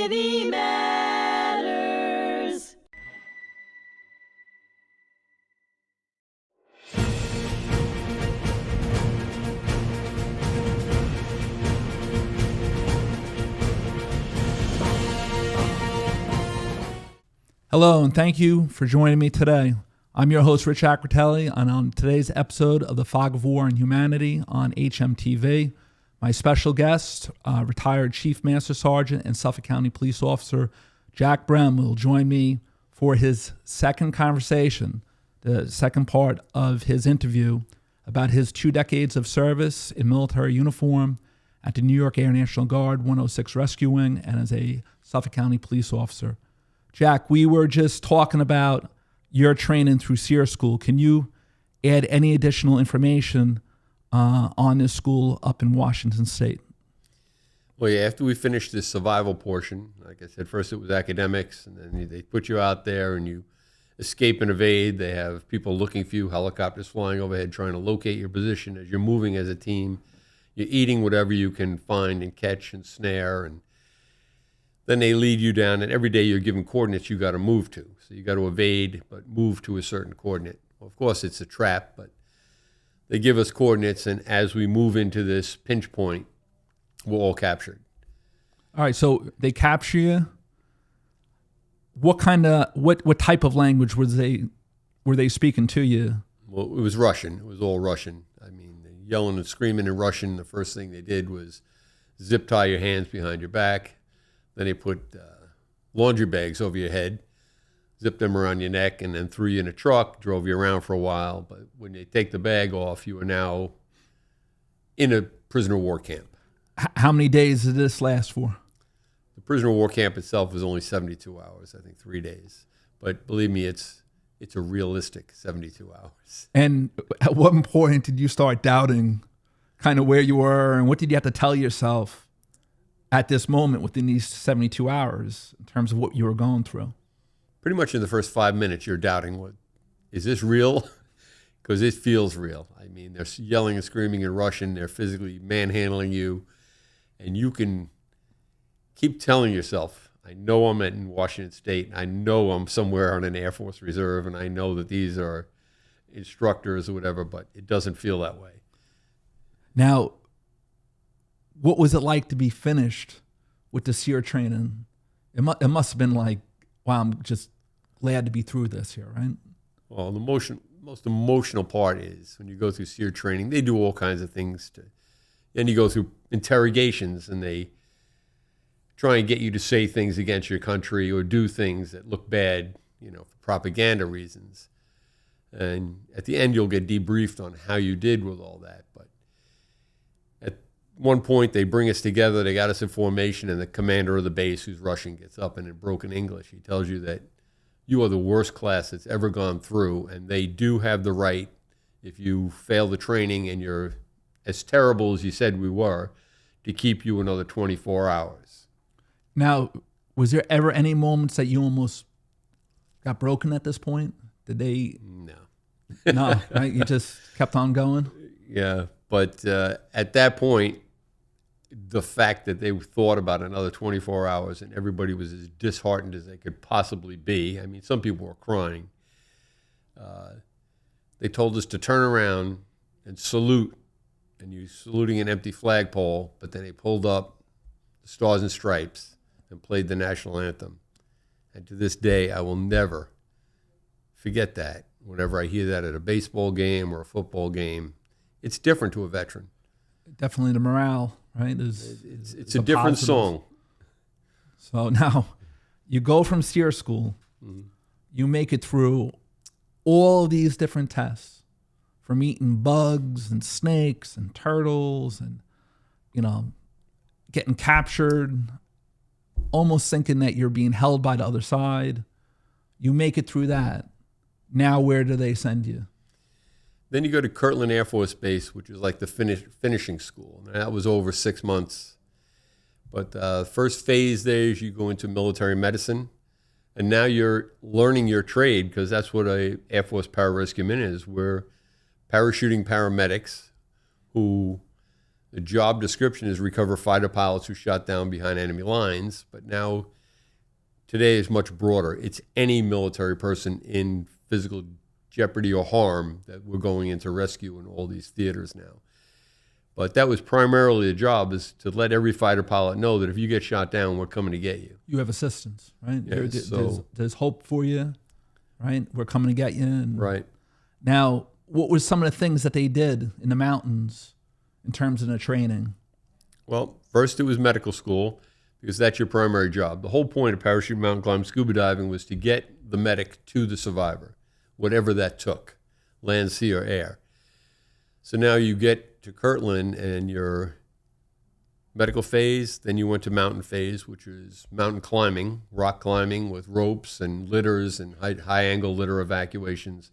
Navy Matters. Hello, and thank you for joining me today. I'm your host, Richard Acritelli, and on today's episode of The Fog of War and Humanity on HMTV, my special guest, retired Chief Master Sergeant and Suffolk County Police Officer Jack Brehm, will join me for his second conversation, the second part of his interview about his 2 decades of service in military uniform at the New York Air National Guard 106 Rescue Wing and as a Suffolk County police officer. Jack, we were just talking about your training through SERE school. Can you add any additional information on this school up in Washington State? Well, yeah, after we finished the survival portion, like I said, first it was academics, and then they put you out there and you escape and evade. They have people looking for you, helicopters flying overhead, trying to locate your position as you're moving as a team. You're eating whatever you can find and catch and snare, and then they lead you down, and every day you're given coordinates you got to move to. So you got to evade, but move to a certain coordinate. Well, of course, it's a trap, but they give us coordinates, and as we move into this pinch point, we're all captured. All right, so they capture you. What type of language were they speaking to you? Well, it was Russian. It was all Russian. I mean, yelling and screaming in Russian. The first thing they did was zip tie your hands behind your back. Then they put laundry bags over your head, zipped them around your neck, and then threw you in a truck, drove you around for a while. But when they take the bag off, you are now in a prisoner of war camp. How many days did this last for? The prisoner of war camp itself was only 72 hours, I think 3 days. But believe me, it's a realistic 72 hours. And at what point did you start doubting kind of where you were, and what did you have to tell yourself at this moment within these 72 hours in terms of what you were going through? Pretty much in the first 5 minutes, you're doubting, is this real? Because it feels real. I mean, they're yelling and screaming in Russian. They're physically manhandling you. And you can keep telling yourself, I know I'm in Washington State. I know I'm somewhere on an Air Force Reserve, and I know that these are instructors or whatever, but it doesn't feel that way. Now, what was it like to be finished with the SERE training? It must have been like, wow, I'm just glad to be through this here, right? Well, the most emotional part is when you go through SERE training, they do all kinds of things. Then you go through interrogations, and they try and get you to say things against your country or do things that look bad, for propaganda reasons. And at the end, you'll get debriefed on how you did with all that. But at one point, they bring us together. They got us in formation, and the commander of the base, who's Russian, gets up and in broken English, he tells you that you are the worst class that's ever gone through, and they do have the right, if you fail the training and you're as terrible as you said we were, to keep you another 24 hours. Now, was there ever any moments that you almost got broken at this point? Did they? No. No, right? You just kept on going? Yeah, but at that point, the fact that they thought about another 24 hours and everybody was as disheartened as they could possibly be. I mean, some people were crying. They told us to turn around and salute, and you saluting an empty flagpole, but then they pulled up the Stars and Stripes and played the national anthem. And to this day, I will never forget that. Whenever I hear that at a baseball game or a football game, it's different to a veteran. Definitely the morale, right? It's a different positive song. So now you go from SERE school, you make it through all these different tests, from eating bugs and snakes and turtles and, getting captured, almost thinking that you're being held by the other side. You make it through that. Now where do they send you? Then you go to Kirtland Air Force Base, which is like the finishing school. And that was over 6 months. But first phase there is you go into military medicine. And now you're learning your trade, because that's what a Air Force Pararescue Min is. We're parachuting paramedics who The job description is recover fighter pilots who shot down behind enemy lines, but now today is much broader. It's any military person in physical jeopardy or harm that we're going into rescue in all these theaters now. But that was primarily the job, is to let every fighter pilot know that if you get shot down, we're coming to get you. You have assistance, right? Yeah, There's hope for you, right? We're coming to get you. And right. Now, what were some of the things that they did in the mountains in terms of the training? Well, first it was medical school, because that's your primary job. The whole point of parachute mountain climb scuba diving was to get the medic to the survivor, whatever that took, land, sea, or air. So now you get to Kirtland and your medical phase, then you went to mountain phase, which is mountain climbing, rock climbing with ropes and litters and high angle litter evacuations,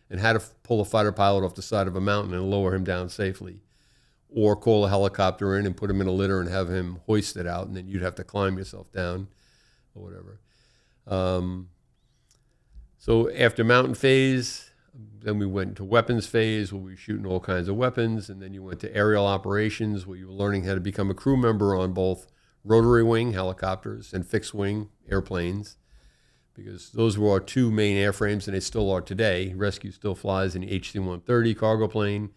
and how to pull a fighter pilot off the side of a mountain and lower him down safely, or call a helicopter in and put him in a litter and have him hoisted out, and then you'd have to climb yourself down or whatever. So after mountain phase, then we went into weapons phase, where we were shooting all kinds of weapons, and then you went to aerial operations, where you were learning how to become a crew member on both rotary wing helicopters and fixed wing airplanes, because those were our two main airframes, and they still are today. Rescue still flies in the HC-130 cargo plane,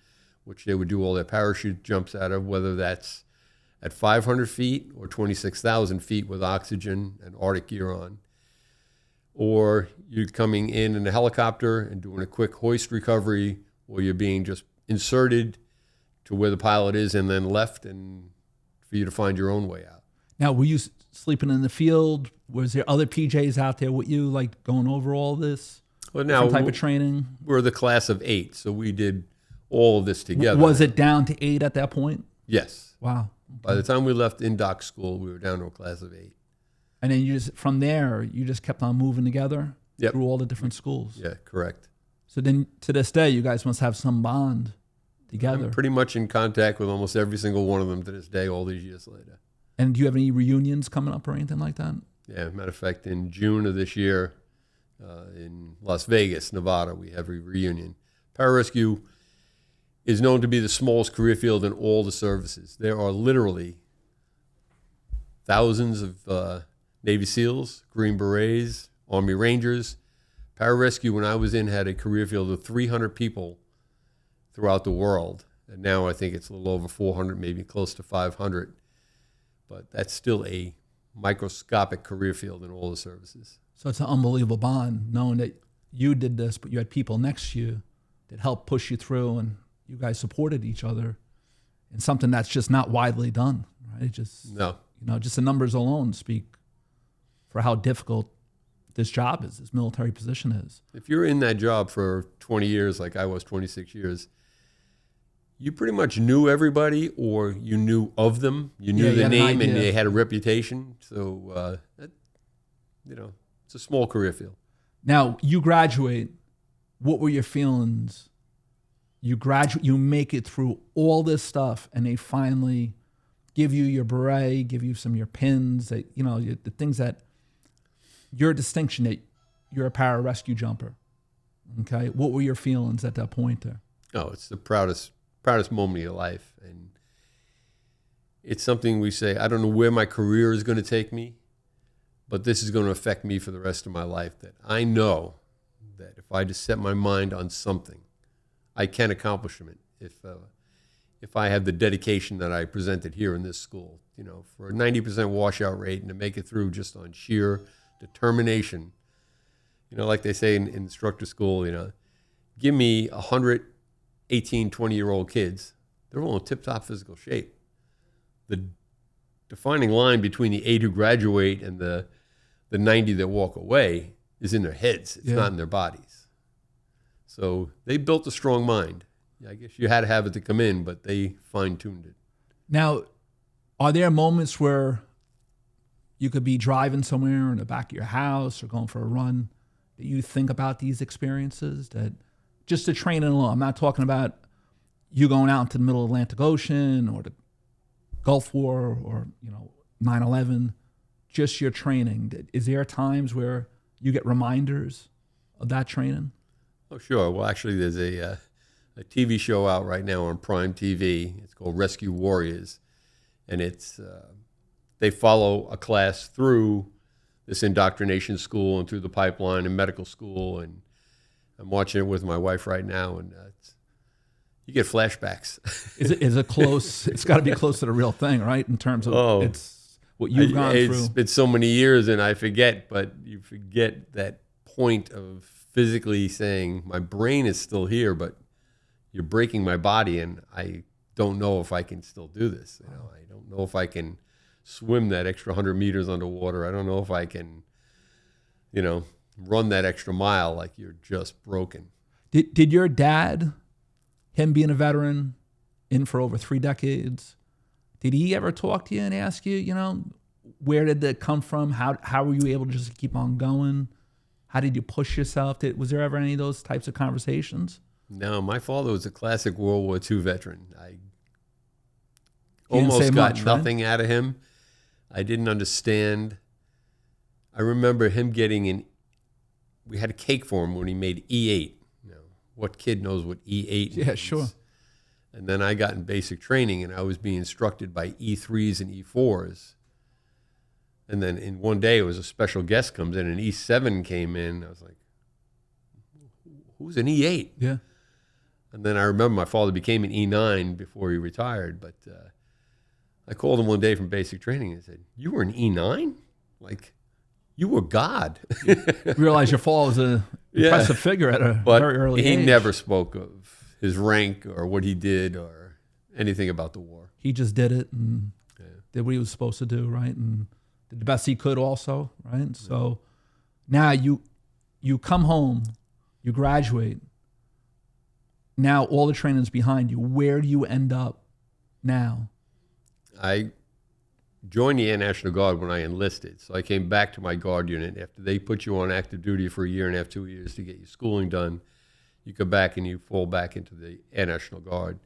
which they would do all their parachute jumps out of, whether that's at 500 feet or 26,000 feet with oxygen and Arctic gear on. Or you're coming in a helicopter and doing a quick hoist recovery, or you're being just inserted to where the pilot is and then left, and for you to find your own way out. Now, were you sleeping in the field? Was there other PJs out there with you, like going over all this? Well, now type of training? We're the class of 8, so we did all of this together. Was it down to 8 at that point? Yes. Wow. Okay. By the time we left in-doc school, we were down to a class of 8. And then from there, you just kept on moving together Yep. through all the different schools. Yeah, correct. So then to this day, you guys must have some bond together. I'm pretty much in contact with almost every single one of them to this day, all these years later. And do you have any reunions coming up or anything like that? Yeah, matter of fact, in June of this year, in Las Vegas, Nevada, we have a reunion. Pararescue is known to be the smallest career field in all the services. There are literally thousands of Navy SEALs, Green Berets, Army Rangers. Pararescue, when I was in, had a career field of 300 people throughout the world. And now I think it's a little over 400, maybe close to 500. But that's still a microscopic career field in all the services. So it's an unbelievable bond, knowing that you did this, but you had people next to you that helped push you through, and you guys supported each other in something that's just not widely done, right? No. Just the numbers alone speak for how difficult this job is, this military position is. If you're in that job for 20 years, like I was, 26 years, you pretty much knew everybody, or you knew of them. You knew the name, and they had a reputation. So, it's a small career field. Now, you graduate. What were your feelings? You graduate, you make it through all this stuff, and they finally give you your beret, give you some of your pins, the things that, your distinction that you're a pararescue jumper. Okay, what were your feelings at that point there? Oh, it's the proudest moment of your life, and it's something we say, I don't know where my career is going to take me, but this is going to affect me for the rest of my life, that I know that if I just set my mind on something, I can accomplish it. If I have the dedication that I presented here in this school, for a 90% washout rate, and to make it through just on sheer determination, like they say in instructor school, give me 100 18, 20-year-old kids, they're all in tip-top physical shape. The defining line between the 8 who graduate and the 90 that walk away is in their heads. It's not in their bodies. So they built a strong mind. I guess you had to have it to come in, but they fine-tuned it. Now, are there moments where you could be driving somewhere in the back of your house or going for a run that you think about these experiences, that just the training alone? I'm not talking about you going out into the middle of the Atlantic Ocean or the Gulf War or 9/11, just your training. Is there times where you get reminders of that training? Oh, sure. Well, actually, there's a TV show out right now on Prime TV. It's called Rescue Warriors, and it's they follow a class through this indoctrination school and through the pipeline and medical school. And I'm watching it with my wife right now, and you get flashbacks. Is it close? It's got to be close to the real thing, right? In terms of it's what you've gone through. It's been so many years, and I forget, but you forget that point of physically saying, my brain is still here, but you're breaking my body, and I don't know if I can still do this. I don't know if I can swim that extra 100 meters underwater. I don't know if I can, run that extra mile. Like, you're just broken. Did your dad, him being a veteran, in for over 3 decades, did he ever talk to you and ask you, where did that come from? How were you able to just keep on going? How did you push yourself? Was there ever any of those types of conversations? No, my father was a classic World War II veteran. I He didn't say almost got much, right? nothing out of him. I didn't understand. I remember him we had a cake for him when he made E8. What kid knows what E8 Yeah, means? sure. And then I got in basic training, and I was being instructed by E3s and E4s. And then in one day, it was a special guest comes in, and E7 came in. I was like, who's an E8? Yeah. And then I remember my father became an E9 before he retired. But I called him one day from basic training and said, you were an E9? Like, you were God. Realize your father was an impressive figure at a very early age. He never spoke of his rank or what he did or anything about the war. He just did it and did what he was supposed to do, right? And did the best he could also, right? So now you come home, you graduate. Now all the training's behind you. Where do you end up now? I joined the Air National Guard when I enlisted. So I came back to my Guard unit. After they put you on active duty for 1.5 years, 2 years to get your schooling done, you come back and you fall back into the Air National Guard.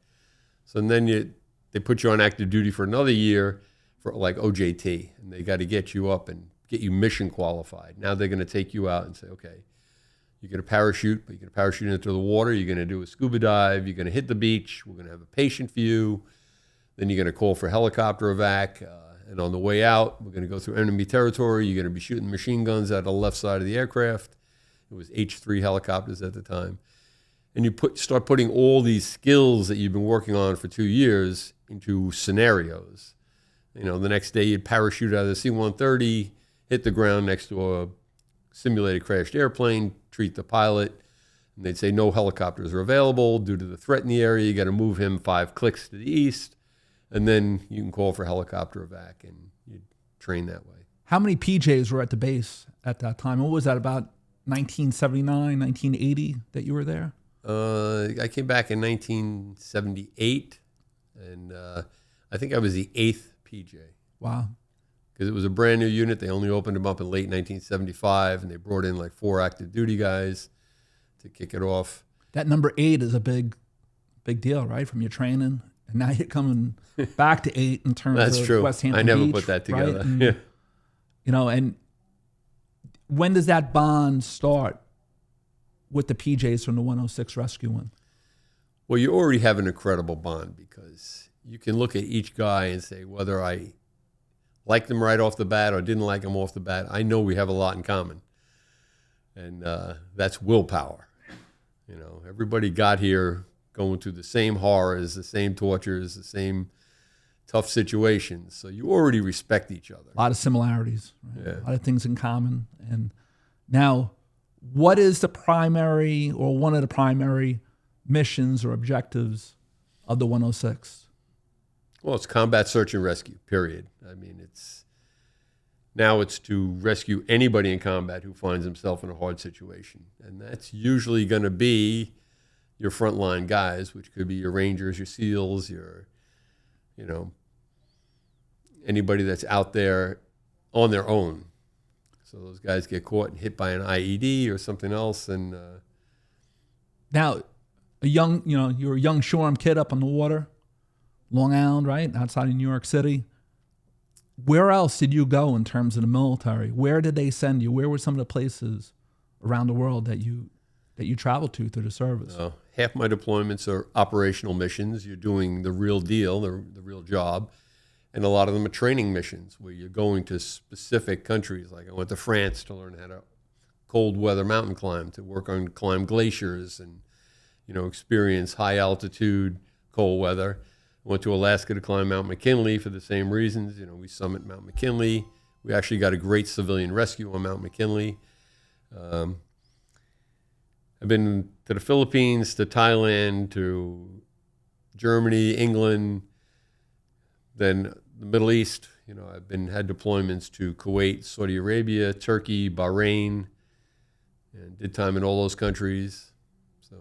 So then they put you on active duty for another year for like OJT, and they got to get you up and get you mission qualified. Now they're going to take you out and say, okay, you're going to parachute, but you're going to parachute into the water. You're going to do a scuba dive. You're going to hit the beach. We're going to have a patient for you. Then you're going to call for helicopter evac. And on the way out, we're going to go through enemy territory. You're going to be shooting machine guns out of the left side of the aircraft. It was H-3 helicopters at the time. And you start putting all these skills that you've been working on for 2 years into scenarios. The next day you'd parachute out of the C-130, hit the ground next to a simulated crashed airplane, treat the pilot, and they'd say no helicopters are available due to the threat in the area. You got to move him 5 clicks to the east. And then you can call for helicopter evac, and you train that way. How many PJs were at the base at that time? What was that, about 1979, 1980 that you were there? I came back in 1978, and I think I was the 8th PJ. Wow. Because it was a brand new unit. They only opened them up in late 1975, and they brought in like 4 active duty guys to kick it off. That number 8 is a big deal, right, from your training? And now you're coming back to 8 in terms That's of true. West Hampton I never Beach, put that together. Right? And, yeah. And when does that bond start with the PJs from the 106 rescuing? Well, you already have an incredible bond because you can look at each guy and say whether I liked them right off the bat or didn't like them off the bat. I know we have a lot in common. And that's willpower. Everybody got here going through the same horrors, the same tortures, the same tough situations. So you already respect each other. A lot of similarities, right? Yeah. A lot of things in common. And now, what is the primary or one of the primary missions or objectives of the 106? Well, it's combat search and rescue, period. I mean, it's to rescue anybody in combat who finds himself in a hard situation. And that's usually going to be your frontline guys, which could be your Rangers, your SEALs, anybody that's out there on their own. So those guys get caught and hit by an IED or something else. And now, you're a young Shoreham kid up on the water, Long Island, right, outside of New York City. Where else did you go in terms of the military? Where did they send you? Where were some of the places around the world that you that you travel to through the service? Half my deployments are operational missions. You're doing the real deal, the real job. And a lot of them are training missions where you're going to specific countries. Like I went to France to learn how to cold weather mountain climb, to work on climb glaciers and, experience high altitude, cold weather. I went to Alaska to climb Mount McKinley for the same reasons. We summit Mount McKinley. We actually got a great civilian rescue on Mount McKinley. I've been to the Philippines, to Thailand, to Germany, England, then the Middle East. I've had deployments to Kuwait, Saudi Arabia, Turkey, Bahrain, and did time in all those countries. So,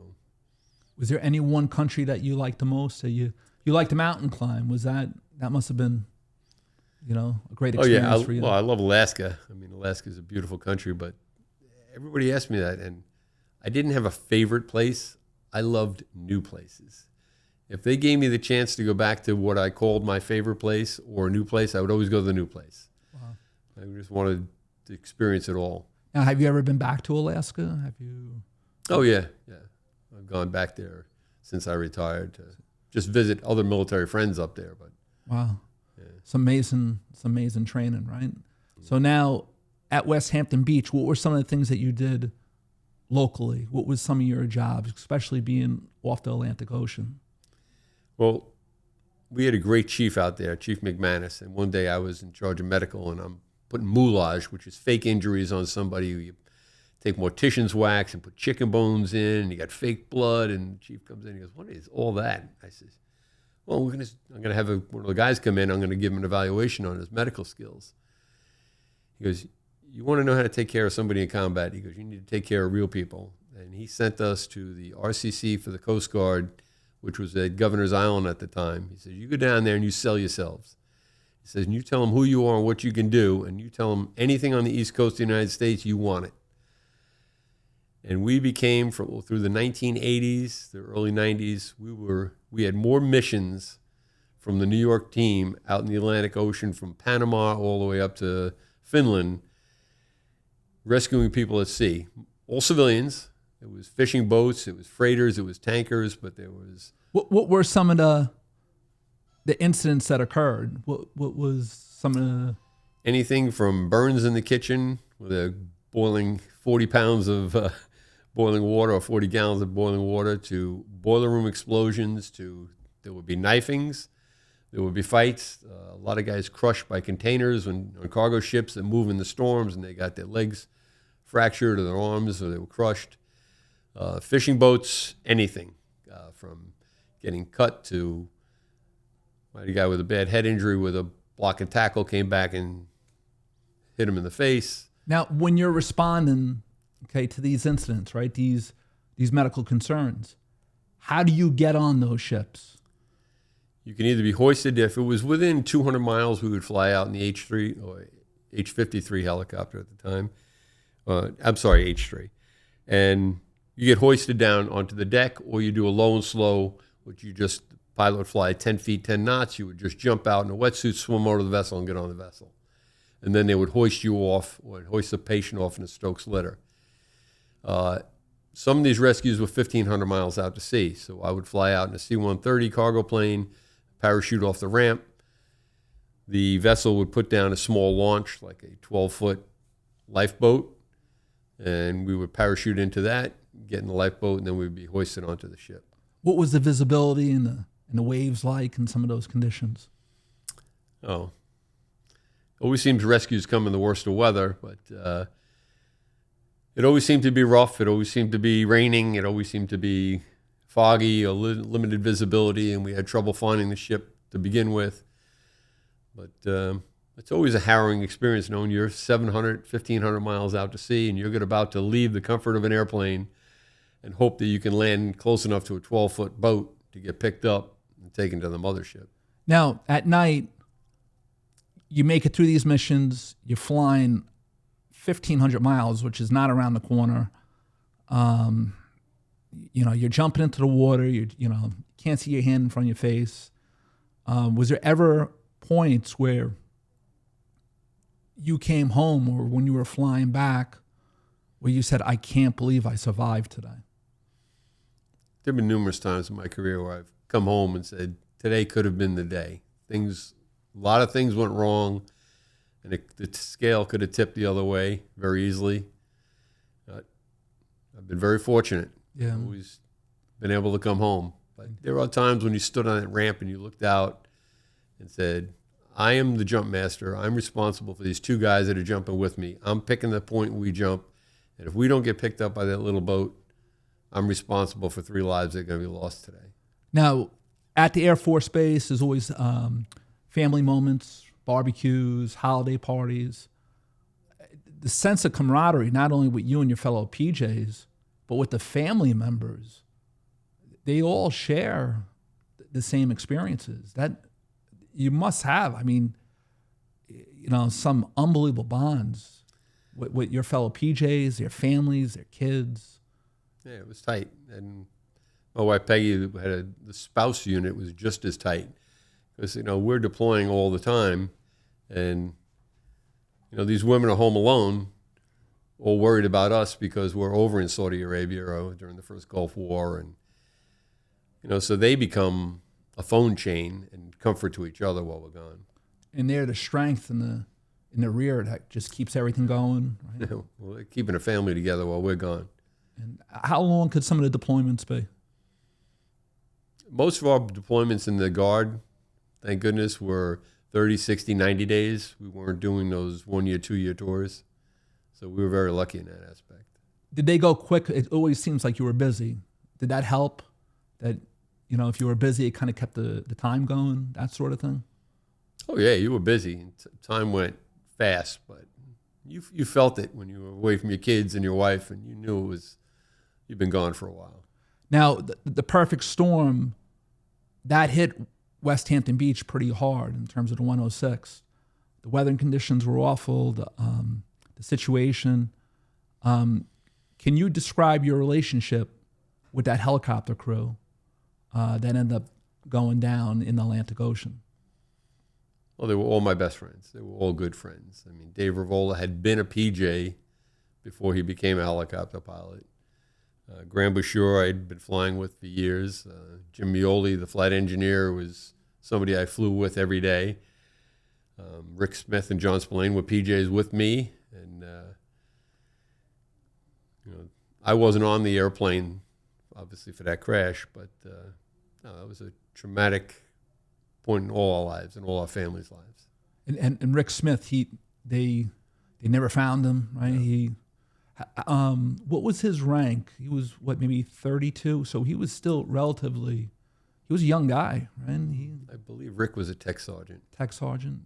was there any one country that you liked the most? That you liked the mountain climb? Was that must have been, a great experience for you? Well, I love Alaska. I mean, Alaska is a beautiful country, but everybody asked me that, and I didn't have a favorite place. I loved new places. If they gave me the chance to go back to what I called my favorite place or a new place, I would always go to the new place. Wow. I just wanted to experience it all. Now, have you ever been back to Alaska? Have you? Oh, yeah. I've gone back there since I retired to just visit other military friends up there. But wow. Yeah. It's amazing training, right? Mm-hmm. So now at West Hampton Beach, what were some of the things that you did locally? What was some of your jobs, especially being off the Atlantic Ocean? Well, we had a great chief out there, Chief McManus, and one day I was in charge of medical, and I'm putting moulage, which is fake injuries on somebody. You take mortician's wax and put chicken bones in, and you got fake blood, and the chief comes in and he goes, "What is all that?" I says, "Well, I'm going to have one of the guys come in. I'm going to give him an evaluation on his medical skills." He goes, "You want to know how to take care of somebody in combat?" He goes, "You need to take care of real people." And he sent us to the RCC for the Coast Guard, which was at Governor's Island at the time. He says, "You go down there and you sell yourselves." He says, "And you tell them who you are and what you can do, and you tell them anything on the East Coast of the United States, you want it." And we became, through the 1980s, the early 90s, we had more missions from the New York team out in the Atlantic Ocean, from Panama all the way up to Finland, rescuing people at sea. All civilians. It was fishing boats, it was freighters, it was tankers, but there was... What were some of the incidents that occurred? What was some of the... Anything from burns in the kitchen with a boiling 40 pounds of boiling water or 40 gallons of boiling water, to boiler room explosions, to there would be knifings, there would be fights. A lot of guys crushed by containers on cargo ships that move in the storms, and they got their legs fractured or their arms, or they were crushed. Fishing boats, anything, from getting cut to a guy with a bad head injury with a block and tackle came back and hit him in the face. Now, when you're responding, to these incidents, right, these medical concerns, how do you get on those ships? You can either be hoisted. If it was within 200 miles, we would fly out in the H3 or H-53 helicopter at the time. H3. And you get hoisted down onto the deck, or you do a low and slow, which the pilot would fly 10 feet, 10 knots. You would just jump out in a wetsuit, swim over the vessel, and get on the vessel. And then they would hoist you off, or hoist the patient off in a Stokes litter. Some of these rescues were 1,500 miles out to sea. So I would fly out in a C-130 cargo plane, parachute off the ramp. The vessel would put down a small launch, like a 12-foot lifeboat, and we would parachute into that, get in the lifeboat, and then we'd be hoisted onto the ship. What was the visibility and the waves like in some of those conditions? Oh, always seems rescues come in the worst of weather, but it always seemed to be rough. It always seemed to be raining. It always seemed to be foggy or limited visibility, and we had trouble finding the ship to begin with. But it's always a harrowing experience knowing you're 700, 1,500 miles out to sea, and you're about to leave the comfort of an airplane and hope that you can land close enough to a 12-foot boat to get picked up and taken to the mothership. Now, at night, you make it through these missions. You're flying 1,500 miles, which is not around the corner. You're jumping into the water. You can't see your hand in front of your face. Was there ever points where you came home, or when you were flying back, where you said, "I can't believe I survived today"? there have been numerous times in my career where I've come home and said, today could have been the day. A lot of things went wrong, and the scale could have tipped the other way very easily. I've been very fortunate. Yeah. I've always been able to come home. But there are times when you stood on that ramp and you looked out and said, I am the jump master. I'm responsible for these two guys that are jumping with me. I'm picking the point we jump. And if we don't get picked up by that little boat, I'm responsible for 3 lives that are going to be lost today. Now, at the Air Force Base, there's always family moments, barbecues, holiday parties. The sense of camaraderie, not only with you and your fellow PJs, but with the family members, they all share the same experiences. That you must have. I mean, some unbelievable bonds with your fellow PJs, their families, their kids. Yeah, it was tight. And my wife Peggy, who had the spouse unit, was just as tight. Because, we're deploying all the time. And, these women are home alone, all worried about us because we're over in Saudi Arabia during the first Gulf War. And, so they become a phone chain and comfort to each other while we're gone. And they're the strength in the rear that just keeps everything going. Right? Well, they're keeping a family together while we're gone. And how long could some of the deployments be? Most of our deployments in the Guard, thank goodness, were 30, 60, 90 days. We weren't doing those 1-year, 2-year tours. So we were very lucky in that aspect. Did they go quick? It always seems like you were busy. Did that help? That, if you were busy, it kind of kept the time going, that sort of thing? Oh, yeah, you were busy. Time went fast, but you felt it when you were away from your kids and your wife, and you knew you've been gone for a while. Now, the perfect storm, that hit West Hampton Beach pretty hard in terms of the 106. The weather conditions were awful, the situation. Can you describe your relationship with that helicopter crew that ended up going down in the Atlantic Ocean? Well, they were all my best friends. They were all good friends. I mean, Dave Rivola had been a PJ before he became a helicopter pilot. Graham Bouchard I'd been flying with for years. Jim Mioli, the flight engineer, was somebody I flew with every day. Rick Smith and John Spillane were PJs with me. And, I wasn't on the airplane, obviously, for that crash, but it was a traumatic point in all our lives and all our families' lives. And Rick Smith, they never found him, right? Yeah. What was his rank? He was maybe 32, so he was still he was a young guy, right? I believe Rick was a tech sergeant. Tech sergeant.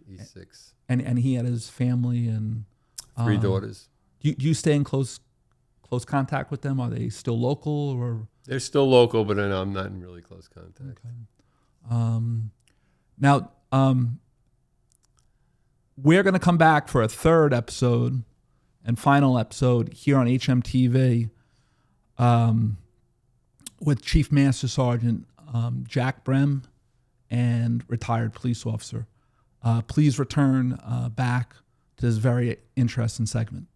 Yeah, E6. And he had his family and 3 daughters. Do you stay in close contact with them? Are they still local or? They're still local, but I'm not in really close contact. Okay. Now, we're going to come back for a third episode and final episode here on HMTV with Chief Master Sergeant Jack Brehm and retired police officer. Please return back to this very interesting segment.